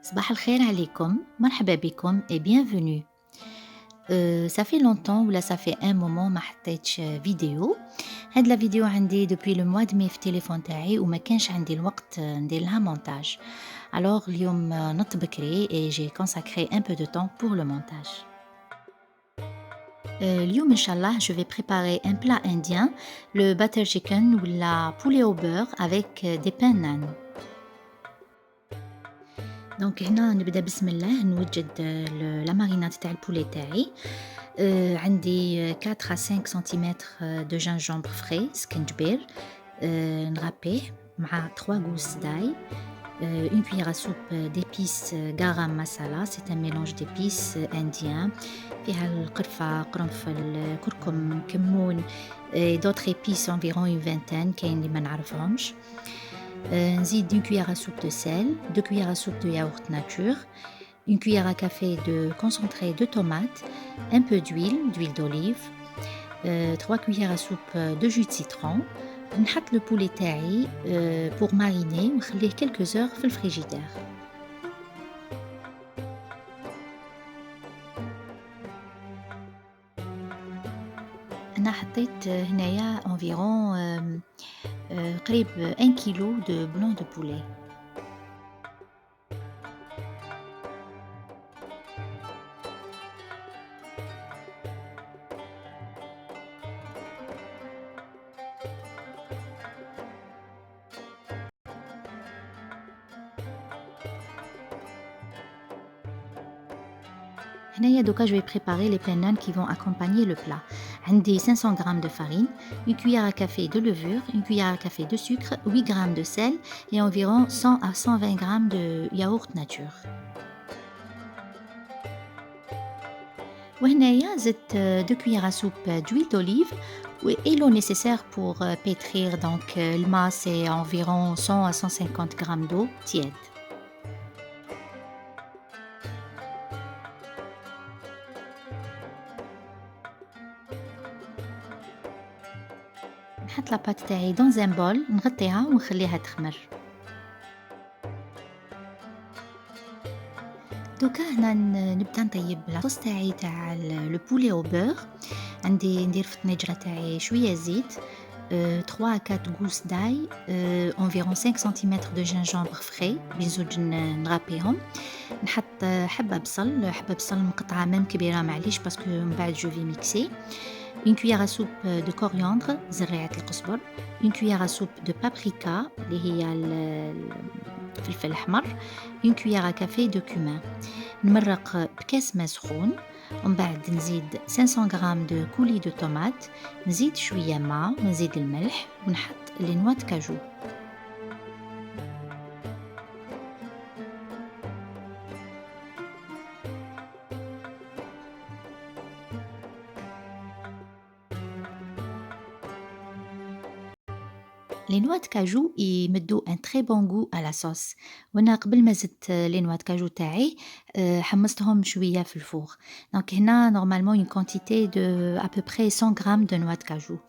صباح الخير عليكم، مرحبا بكم et bienvenue. Ça fait longtemps ou là ça fait un moment ما حطيتش فيديو. هاد لا فيديو عندي depuis le mois de mai في التليفون تاعي وما كانش عندي الوقت ندير لها montage. Alors اليوم نضت بكري et j'ai consacré un peu de temps pour le montage. اليوم إن شاء الله je vais préparer un plat indien, le butter chicken ou la poulet au beurre avec des pains naan. دونك هنا نبدا بسم الله نوجد لا ماريناد تاع البولي تاعي. عندي 4 à 5 سنتيمتر دو جينجومبر فري سكنجبير، نغابيه مع 3 gousses d'ail, une cuillère à soupe d'épices garam masala, c'est un mélange d'épices indien فيها القرفة، قرنفل، كركم، كمون et d'autres épices environ une vingtaine كاين اللي ما نعرفهمش. نزيد une cuillère à soupe de sel, 2 cuillères à soupe de yaourt nature, une cuillère à café de concentré de tomate, un peu d'huile d'olive, 3 cuillères à soupe de jus de citron. نحط le poulet تاعي pour mariner ونخليه quelques heures في الفريجيدير. أنا حطيت هنايا environ قريب 1 كيلو de blanc de poulet. هنايا دوكا je vais préparer les pains naan qui vont accompagner le plat. عندي 500 g de farine, une cuillère à café de levure, une cuillère à café de sucre, 8 g de sel et environ 100 à 120 g de yaourt nature. وهنايا زدت 2 cuillères à soupe d'huile d'olive et l'eau nécessaire pour pétrir. Donc le masse c'est environ 100 à 150 g d'eau tiède. نحط لاباط تاعي dans un bol نغطيها ونخليها تخمر. دوكا هنا نبدا نطيب لاصوص تاعي تاع لو بولي او بور. عندي ندير في الطنجره تاعي شويه زيت، 3 à 4 gousses d'ail, environ 5 cm de gingembre frais بزوج نغابيهم. نحط حبه بصل مقطعه ميم كبيره معليش باسكو من بعد جو في ميكسي. une cuillère à soupe de coriandre زريعة القزبر, une cuillère à soupe de paprika اللي هي الفلفل الأحمر, une cuillère à café de cumin. نمرق بكاس ما سخون ومن بعد نزيد 500 غرام دو كولي دو طوماط، نزيد شوية ماء ونزيد الملح ونحط لي نوا د كاجو. Les noix de cajou يمدوا un très bon goût à la sauce. وانا قبل ما زدت les noix de cajou تاعي حمصتهم شوية في الفوغ. Donc هنا normalement une quantité de à peu près 100 grammes de noix de cajou.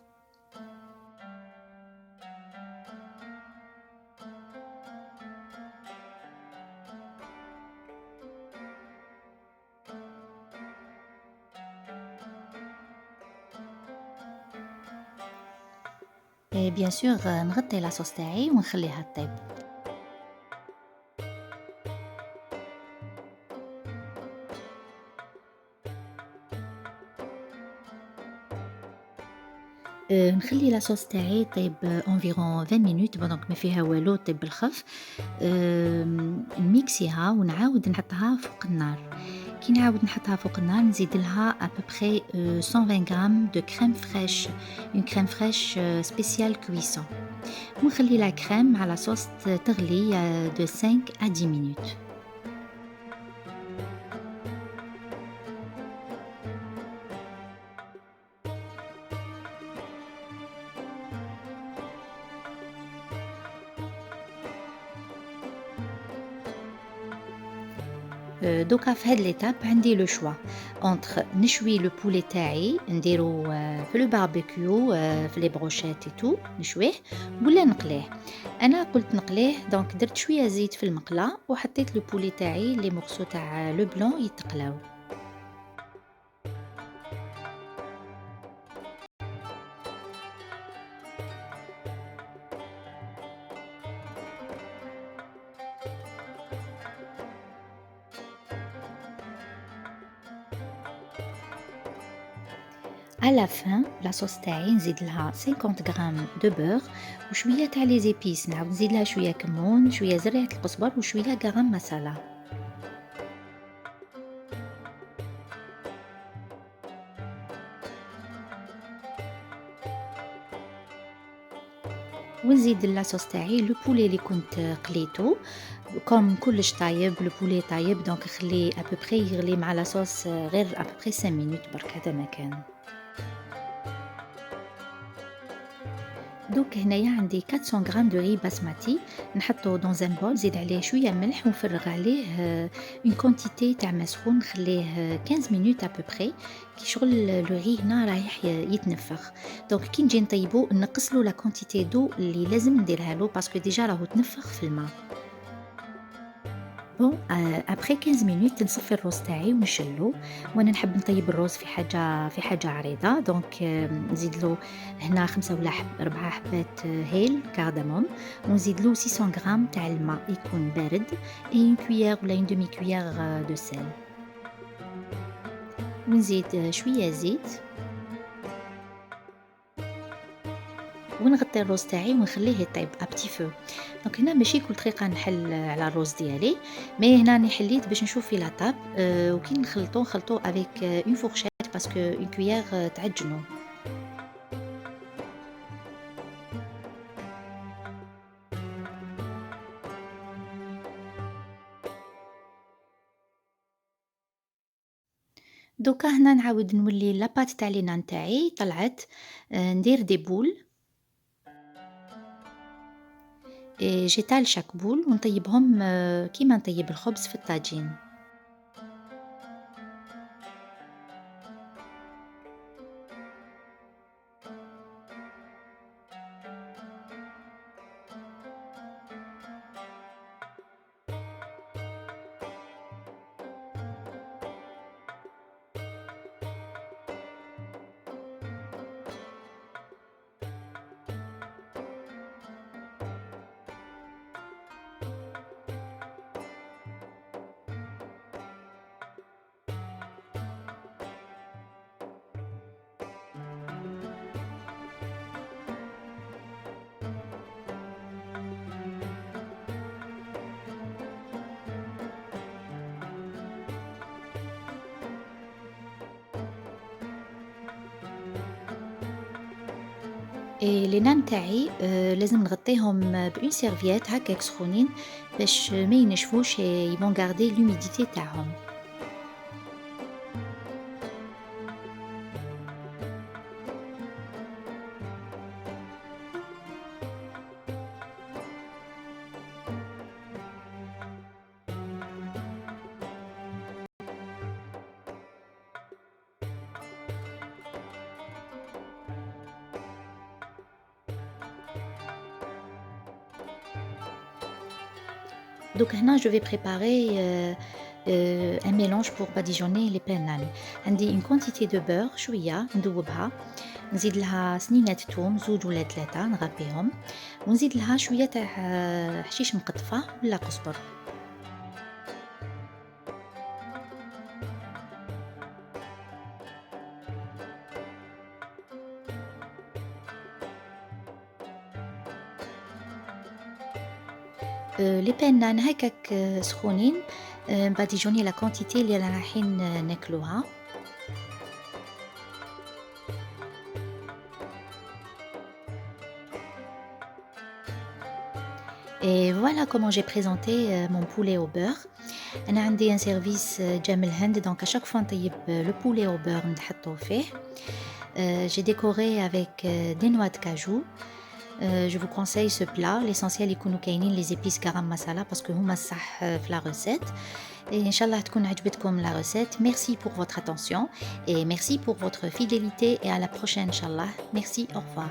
Et bien sûr نغطي la sauce تاعي ونخليها تطيب. نخلي لاصوص تاعي طيب environ 20 minutes دونك ما فيها والو طيب بالخف. نميكسيها ونعاود نحطها فوق النار. كي نعاود نحطها فوق النار نزيد لها à peu près 120 grammes de crème fraîche, une crème fraîche spéciale cuisson. ونخلي لا كريم مع لاصوص تغلي de 5 à 10 minutes. دوكا في هاد ليتاب عندي لو شوا اونتر نشوي لو بولي تاعي نديرو في لو باربيكيو في لي بروشيت اي تو نشويه ولا نقليه. انا قلت نقليه دونك درت شويه زيت في المقله وحطيت لو بولي تاعي لي مورسو تاع لو بلون يتقلاو. À la fin la sauce تاعي نزيد لها 50 غرام دو بور وشويه تاع لي زيبيس، نعاود نزيد لها شويه كمون، شويه زريعه القزبر وشويه غرام مسالا. ونزيد لاصوص تاعي لو بولي اللي كنت قليته كوم كلش طايب، لو بولي طايب دونك خليه ابوبري يغلي مع لاصوص غير ابوبري 5 مينوت برك هذا ما كان. دوك هنايا عندي 400 غرام دو ري باسماتي نحطو دون ان بول، نزيد عليه شويه ملح ونفرغ عليه اون كونتيتي تاع ما سخون نخليه 15 مينوت ابوبري كي شغل لو ري هنا رايح يتنفخ. دونك كي نجي نطيبو نقصلو لا كونتيتي دو اللي لازم نديرها له باسكو ديجا راهو تنفخ في الماء. بون ابخي 15 مينوت نصفي الروز تاعي ونشلو، وانا نحب نطيب الروز في حاجه عريضه دونك نزيد له هنا 5 ولا 4 حبات هيل كارداموم، ونزيد له 600 غرام تاع الماء يكون بارد اي اون كويير ولا اون دومي كويير دو سيل، ونزيد شويه زيت ونغطي الروز تاعي ونخليه يطيب ابتي فو. دونك هنا ماشي كل طريقه نحل على الروز ديالي، مي هنا راني حليت باش نشوف في لاطاب وكي نخلطو افيك اون فورشيت باسكو اون كويير تعجنو. دوكا هنا نعاود نولي لاباط تاع لي نان تاعي طلعت، ندير دي بول جيتال شاك بول ونطيبهم كيما نطيب الخبز في الطاجين. لي نان تاعي لازم نغطيهم بأون سيرفييت هكاك سخونين باش ما ينشفوش يبون غاردي لوميديتي تاعهم. دوك هنا جو في بريباري ان ميلونج بور باديجوني لي بانان. عندي اون كونتيتي دو بور شويه نذوبها، نزيد لها سنينات توم 2 ولا 3 نغطيهم، ونزيد لها شويه تاع حشيش مقطفه ولا قزبر. لي بانان هكاك سخونين نباديجوني لا كونتيتي اللي رانا رايحين ناكلوها. Et voilà comment j'ai présenté mon poulet au beurre. أنا عندي un service جا من الهند دونك à chaque fois نطيب le poulet au beurre نحطو فيه. J'ai décoré avec des noix de cajou. Je vous conseille ce plat. L'essentiel يكونوا كاينين les épices garam masala parce que هما الصح في la recette. et Inch'Allah تكون عجبتكم la recette. Merci pour votre attention et merci pour votre fidélité et à la prochaine Inch'Allah. Merci, au revoir.